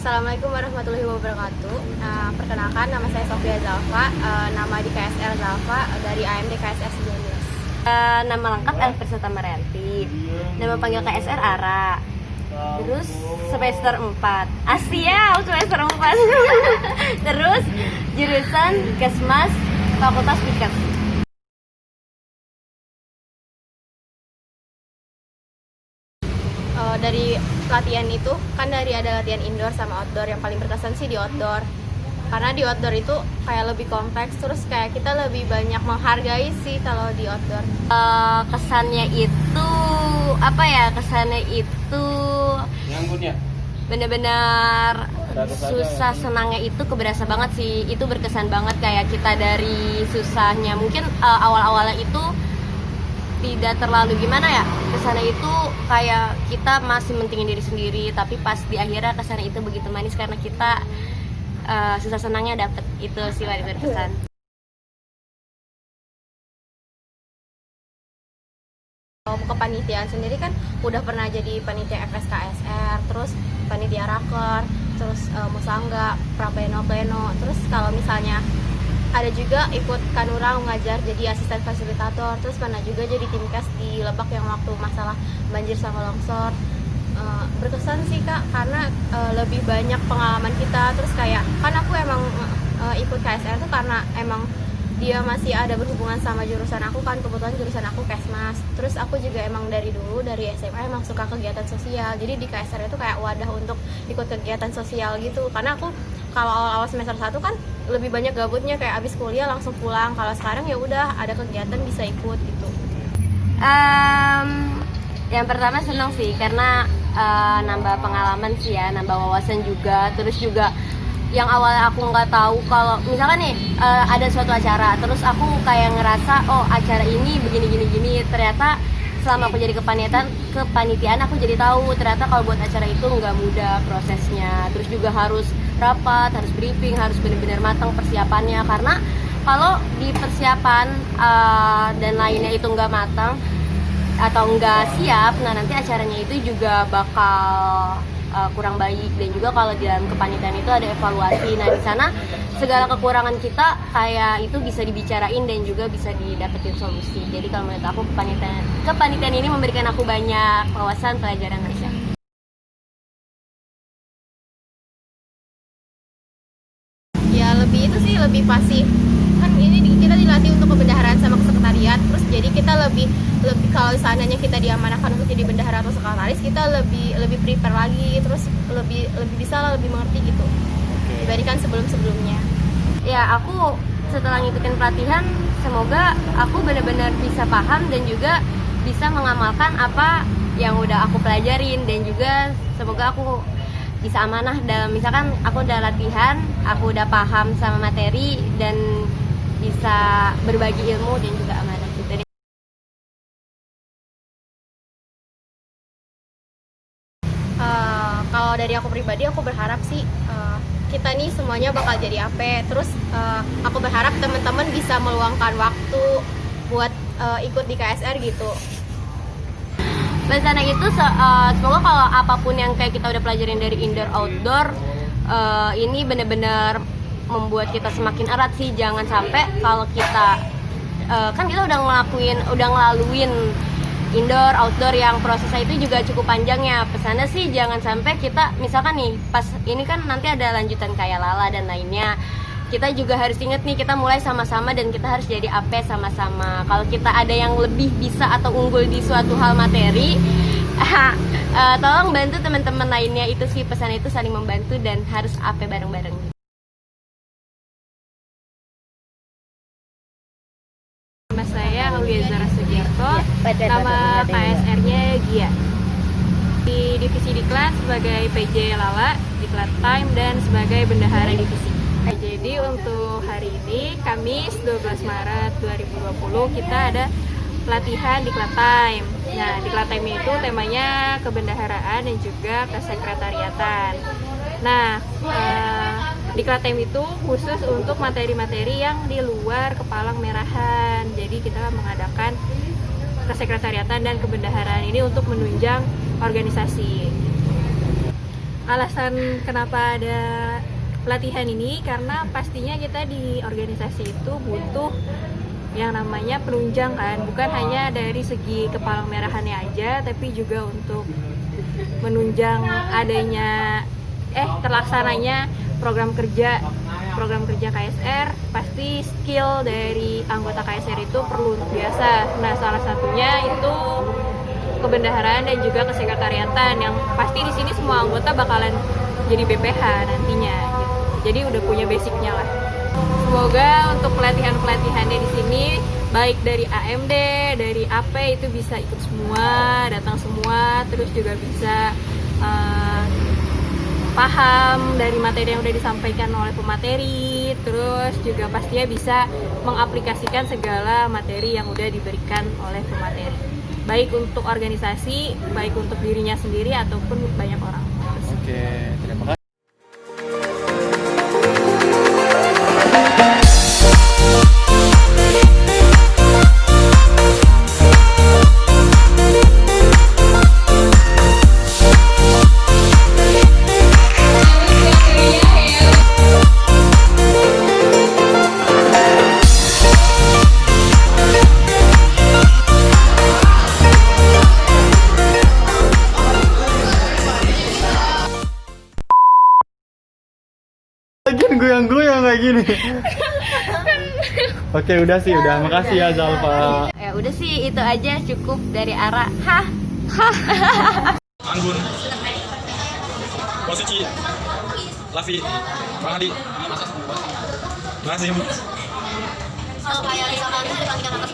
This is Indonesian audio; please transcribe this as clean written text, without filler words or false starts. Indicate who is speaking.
Speaker 1: Assalamualaikum warahmatullahi wabarakatuh. Perkenalkan, nama saya Sofia Zalfa, nama di KSR Zalfa dari AMD KSR 19.
Speaker 2: Nama lengkap Elfrisa Tamaranti. Nama panggil KSR Ara. Terus semester 4. Asia, semester 4. Terus jurusan Kesmas Fakultas Biket.
Speaker 1: Dari latihan itu kan ada latihan indoor sama outdoor. Yang paling berkesan sih di outdoor, karena di outdoor itu kayak lebih kompleks, terus kayak kita lebih banyak menghargai sih kalau di outdoor.
Speaker 2: Kesannya itu apa ya? Kesannya itu bener-bener susah senangnya itu keberasa banget sih. Itu berkesan banget, kayak kita dari susahnya mungkin awal-awalnya itu tidak terlalu gimana ya, kesannya itu kayak kita masih mentingin diri sendiri, tapi pas di akhirnya kesannya itu begitu manis karena kita susah senangnya dapet. Itu sih paling berkesan.
Speaker 1: Kepanitiaan sendiri kan udah pernah jadi panitia FSKSR, terus panitia raker, terus musangga, pleno. Terus kalau misalnya ada juga ikut kanura mengajar jadi asisten fasilitator, terus pernah juga jadi timkes di Lebak yang waktu masalah banjir sama longsor. Berkesan sih Kak, karena lebih banyak pengalaman kita. Terus kayak kan aku emang ikut KSR tuh karena emang dia masih ada berhubungan sama jurusan aku kan, kebetulan jurusan aku Kesmas. Terus aku juga emang dari dulu dari SMA emang suka kegiatan sosial, jadi di KSR itu kayak wadah untuk ikut kegiatan sosial gitu. Karena aku kalau awal-awal semester 1 kan lebih banyak gabutnya, kayak abis kuliah langsung pulang. Kalau sekarang ya udah ada kegiatan bisa ikut gitu.
Speaker 2: Yang pertama senang sih karena nambah pengalaman sih ya, nambah wawasan juga. Terus juga yang awalnya aku nggak tahu, kalau misalkan nih ada suatu acara, terus aku kayak ngerasa oh acara ini begini, ternyata selama aku jadi kepanitiaan aku jadi tahu ternyata kalau buat acara itu nggak mudah prosesnya. Terus juga harus rapat, harus briefing, harus benar-benar matang persiapannya, karena kalau di persiapan dan lainnya itu nggak matang atau nggak siap, nah nanti acaranya itu juga bakal kurang baik. Dan juga kalau di dalam kepanitiaan itu ada evaluasi, nah di sana segala kekurangan kita kayak itu bisa dibicarain dan juga bisa didapetin solusi. Jadi kalau menurut aku kepanitiaan ini memberikan aku banyak wawasan pelajaran Aisyah.
Speaker 1: Ya lebih itu sih, lebih pasif kan. Ini kita dilatih untuk kebendaharaan sama kesekretariat, terus jadi kita lebih kalau seandainya kita diamanahkan untuk jadi bendahara atau sekretaris, kita lebih prepare lagi, terus lebih bisa lah, lebih mengerti gitu dibandingkan sebelumnya.
Speaker 2: Ya aku setelah ngikutin pelatihan, semoga aku benar-benar bisa paham dan juga bisa mengamalkan apa yang udah aku pelajarin, dan juga semoga aku bisa amanah dalam, misalkan aku udah latihan, aku udah paham sama materi dan bisa berbagi ilmu dan juga amanah gitu deh.
Speaker 1: Kalau dari aku pribadi, aku berharap sih kita nih semuanya bakal jadi AP. Terus aku berharap teman-teman bisa meluangkan waktu buat ikut di KSR gitu.
Speaker 2: Bersana itu semoga kalau apapun yang kayak kita udah pelajarin dari indoor outdoor ini benar-benar membuat kita semakin erat sih. Jangan sampai kalau kita kan kita udah ngelaluin indoor outdoor yang prosesnya itu juga cukup panjang ya. Pesannya sih jangan sampai kita misalkan nih pas ini kan nanti ada lanjutan kayak Lala dan lainnya, kita juga harus ingat nih kita mulai sama-sama dan kita harus jadi AP sama-sama. Kalau kita ada yang lebih bisa atau unggul di suatu hal materi, tolong bantu teman-teman lainnya. Itu sih pesan, itu saling membantu dan harus AP bareng-bareng.
Speaker 1: Nama saya Aulia Zara Sugiarto, nama KSR-nya Gia. Di divisi Diklat sebagai PJ Lala, Diklat Time, dan sebagai bendahara divisi. Jadi untuk hari ini, Kamis 12 Maret 2020, kita ada pelatihan Diklat Time. Nah, Diklat Time itu temanya kebendaharaan dan juga kesekretariatan. Nah, Diklat Time itu khusus untuk materi-materi yang di luar kepalang merahan. Jadi kita mengadakan kesekretariatan dan kebendaharaan ini untuk menunjang organisasi.
Speaker 3: alasan kenapa ada pelatihan ini karena pastinya kita di organisasi itu butuh yang namanya penunjang kan, bukan hanya dari segi kepalang merahannya aja, tapi juga untuk menunjang adanya terlaksananya program kerja KSR. Pasti skill dari anggota KSR itu perlu untuk biasa. Nah, salah satunya itu kebendaharaan dan juga kesekretariatan yang pasti di sini semua anggota bakalan jadi BPH nantinya gitu. Jadi udah punya basicnya lah. Semoga untuk pelatihannya di sini baik dari AMD, dari AP itu bisa ikut semua, datang semua, terus juga bisa paham dari materi yang udah disampaikan oleh pemateri, terus juga pastinya bisa mengaplikasikan segala materi yang udah diberikan oleh pemateri. Baik untuk organisasi, baik untuk dirinya sendiri ataupun banyak orang.
Speaker 4: Oke, terima kasih. Lagian goyang-goyang kayak gini. Oke, udah sih, udah. Makasih ya Zalfa.
Speaker 2: Ya udah sih itu aja cukup dari Ara.
Speaker 4: Anggun, Posisi, Lafi, Bang Adi, Nasim.
Speaker 1: Kalau kayak misalkan itu dibandingkan atas